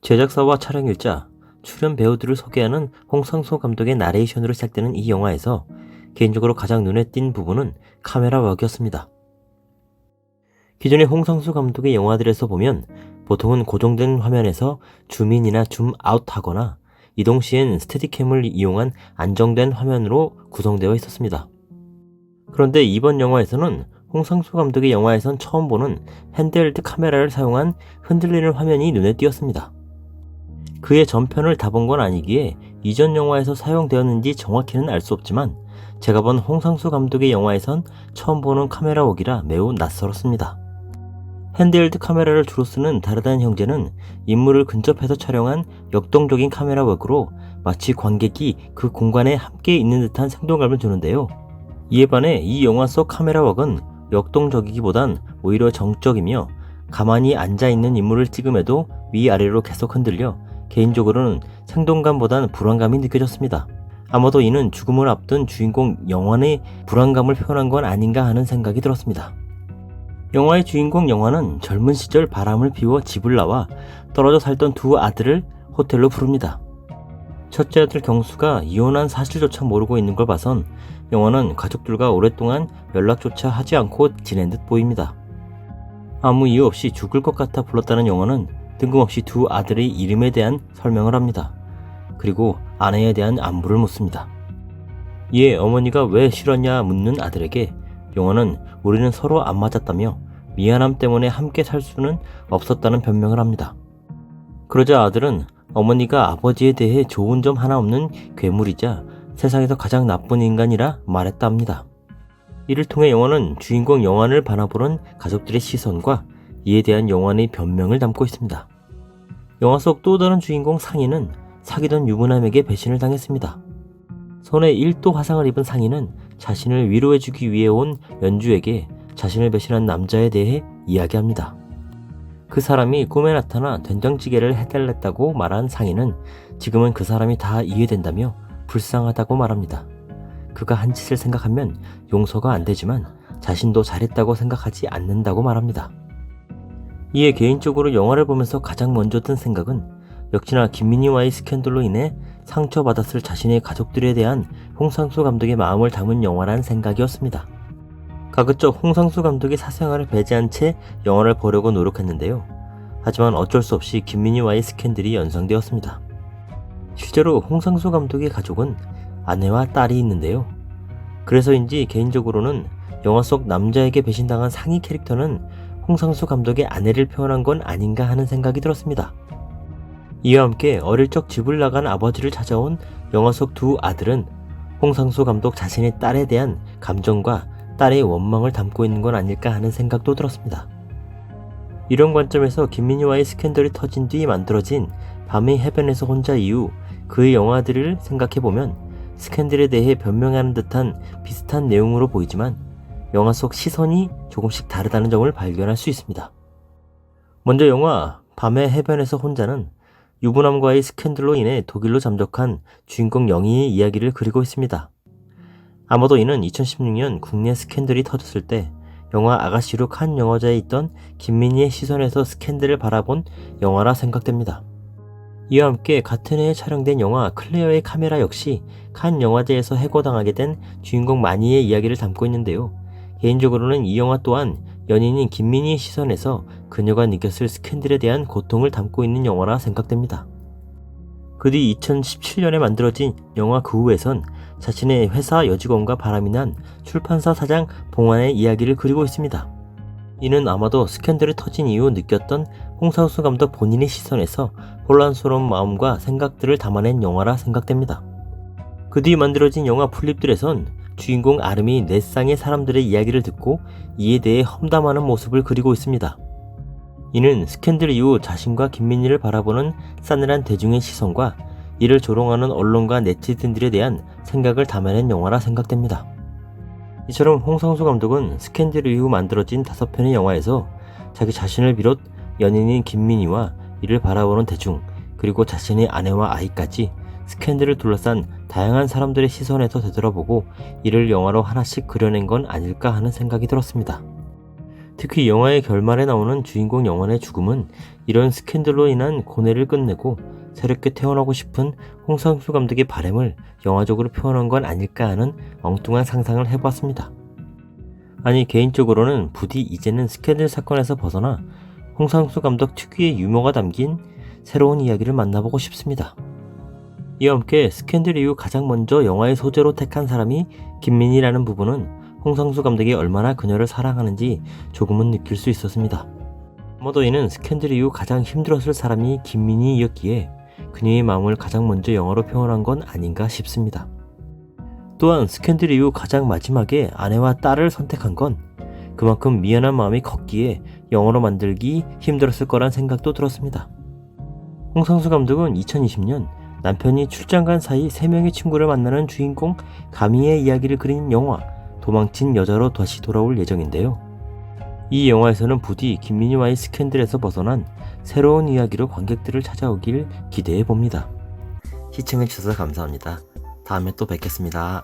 제작사와 촬영 일자, 출연 배우들을 소개하는 홍상수 감독의 나레이션으로 시작되는 이 영화에서 개인적으로 가장 눈에 띈 부분은 카메라 웍이었습니다. 기존의 홍상수 감독의 영화들에서 보면 보통은 고정된 화면에서 줌인이나 줌아웃 하거나 이동 시엔 스테디캠을 이용한 안정된 화면으로 구성되어 있었습니다. 그런데 이번 영화에서는 홍상수 감독의 영화에선 처음 보는 핸드헬드 카메라를 사용한 흔들리는 화면이 눈에 띄었습니다. 그의 전편을 다 본 건 아니기에 이전 영화에서 사용되었는지 정확히는 알 수 없지만 제가 본 홍상수 감독의 영화에선 처음 보는 카메라 웍이라 매우 낯설었습니다. 핸드헬드 카메라를 주로 쓰는 다르다는 형제는 인물을 근접해서 촬영한 역동적인 카메라 웍으로 마치 관객이 그 공간에 함께 있는 듯한 생동감을 주는데요. 이에 반해 이 영화 속 카메라 웍은 역동적이기보단 오히려 정적이며 가만히 앉아있는 인물을 찍음에도 위아래로 계속 흔들려 개인적으로는 생동감보단 불안감이 느껴졌습니다. 아마도 이는 죽음을 앞둔 주인공 영환의 불안감을 표현한 건 아닌가 하는 생각이 들었습니다. 영화의 주인공 영환은 젊은 시절 바람을 피워 집을 나와 떨어져 살던 두 아들을 호텔로 부릅니다. 첫째 아들 경수가 이혼한 사실조차 모르고 있는 걸 봐선 영환은 가족들과 오랫동안 연락조차 하지 않고 지낸 듯 보입니다. 아무 이유 없이 죽을 것 같아 불렀다는 영환은 뜬금없이 두 아들의 이름에 대한 설명을 합니다. 그리고 아내에 대한 안부를 묻습니다. 이에 어머니가 왜 싫었냐 묻는 아들에게 영환은 우리는 서로 안 맞았다며 미안함 때문에 함께 살 수는 없었다는 변명을 합니다. 그러자 아들은 어머니가 아버지에 대해 좋은 점 하나 없는 괴물이자 세상에서 가장 나쁜 인간이라 말했다 합니다. 이를 통해 영화는 주인공 영환을 바라보는 가족들의 시선과 이에 대한 영환의 변명을 담고 있습니다. 영화 속 또 다른 주인공 상인은 사귀던 유부남에게 배신을 당했습니다. 손에 1도 화상을 입은 상인은 자신을 위로해주기 위해 온 연주에게 자신을 배신한 남자에 대해 이야기합니다. 그 사람이 꿈에 나타나 된장찌개를 해달랬다고 말한 상인은 지금은 그 사람이 다 이해된다며 불쌍하다고 말합니다. 그가 한 짓을 생각하면 용서가 안 되지만 자신도 잘했다고 생각하지 않는다고 말합니다. 이에 개인적으로 영화를 보면서 가장 먼저 든 생각은 역시나 김민희와의 스캔들로 인해 상처받았을 자신의 가족들에 대한 홍상수 감독의 마음을 담은 영화라는 생각이었습니다. 가급적 홍상수 감독의 사생활을 배제한 채 영화를 보려고 노력했는데요. 하지만 어쩔 수 없이 김민희와의 스캔들이 연상되었습니다. 실제로 홍상수 감독의 가족은 아내와 딸이 있는데요. 그래서인지 개인적으로는 영화 속 남자에게 배신당한 상위 캐릭터는 홍상수 감독의 아내를 표현한 건 아닌가 하는 생각이 들었습니다. 이와 함께 어릴 적 집을 나간 아버지를 찾아온 영화 속 두 아들은 홍상수 감독 자신의 딸에 대한 감정과 딸의 원망을 담고 있는 건 아닐까 하는 생각도 들었습니다. 이런 관점에서 김민희와의 스캔들이 터진 뒤 만들어진 밤의 해변에서 혼자 이후 그의 영화들을 생각해보면 스캔들에 대해 변명하는 듯한 비슷한 내용으로 보이지만 영화 속 시선이 조금씩 다르다는 점을 발견할 수 있습니다. 먼저 영화 밤의 해변에서 혼자는 유부남과의 스캔들로 인해 독일로 잠적한 주인공 영희의 이야기를 그리고 있습니다. 아마도 이는 2016년 국내 스캔들이 터졌을 때 영화 아가씨로 칸 영화제에 있던 김민희의 시선에서 스캔들을 바라본 영화라 생각됩니다. 이와 함께 같은 해에 촬영된 영화 클레어의 카메라 역시 칸 영화제에서 해고당하게 된 주인공 마니의 이야기를 담고 있는데요. 개인적으로는 이 영화 또한 연인인 김민희의 시선에서 그녀가 느꼈을 스캔들에 대한 고통을 담고 있는 영화라 생각됩니다. 그 뒤 2017년에 만들어진 영화 그 후에선 자신의 회사 여직원과 바람이 난 출판사 사장 봉환의 이야기를 그리고 있습니다. 이는 아마도 스캔들이 터진 이후 느꼈던 홍상수 감독 본인의 시선에서 혼란스러운 마음과 생각들을 담아낸 영화라 생각됩니다. 그 뒤 만들어진 영화 플립들에선 주인공 아름이 네 쌍의 사람들의 이야기를 듣고 이에 대해 험담하는 모습을 그리고 있습니다. 이는 스캔들 이후 자신과 김민희를 바라보는 싸늘한 대중의 시선과 이를 조롱하는 언론과 네티즌들에 대한 생각을 담아낸 영화라 생각됩니다. 이처럼 홍상수 감독은 스캔들 이후 만들어진 5편의 영화에서 자기 자신을 비롯 연인인 김민희와 이를 바라보는 대중, 그리고 자신의 아내와 아이까지 스캔들을 둘러싼 다양한 사람들의 시선에서 되돌아보고 이를 영화로 하나씩 그려낸 건 아닐까 하는 생각이 들었습니다. 특히 영화의 결말에 나오는 주인공 영원의 죽음은 이런 스캔들로 인한 고뇌를 끝내고 새롭게 태어나고 싶은 홍상수 감독의 바람을 영화적으로 표현한 건 아닐까 하는 엉뚱한 상상을 해보았습니다. 아니, 개인적으로는 부디 이제는 스캔들 사건에서 벗어나 홍상수 감독 특유의 유머가 담긴 새로운 이야기를 만나보고 싶습니다. 이와 함께 스캔들 이후 가장 먼저 영화의 소재로 택한 사람이 김민희라는 부분은 홍상수 감독이 얼마나 그녀를 사랑하는지 조금은 느낄 수 있었습니다. 아마도 이는 스캔들 이후 가장 힘들었을 사람이 김민희였기에 그녀의 마음을 가장 먼저 영화로 표현한 건 아닌가 싶습니다. 또한 스캔들 이후 가장 마지막에 아내와 딸을 선택한 건 그만큼 미안한 마음이 컸기에 영화로 만들기 힘들었을 거란 생각도 들었습니다. 홍상수 감독은 2020년 남편이 출장 간 사이 3명의 친구를 만나는 주인공 가미의 이야기를 그린 영화 도망친 여자로 다시 돌아올 예정인데요. 이 영화에서는 부디 김민희와의 스캔들에서 벗어난 새로운 이야기로 관객들을 찾아오길 기대해 봅니다. 시청해주셔서 감사합니다. 다음에 또 뵙겠습니다.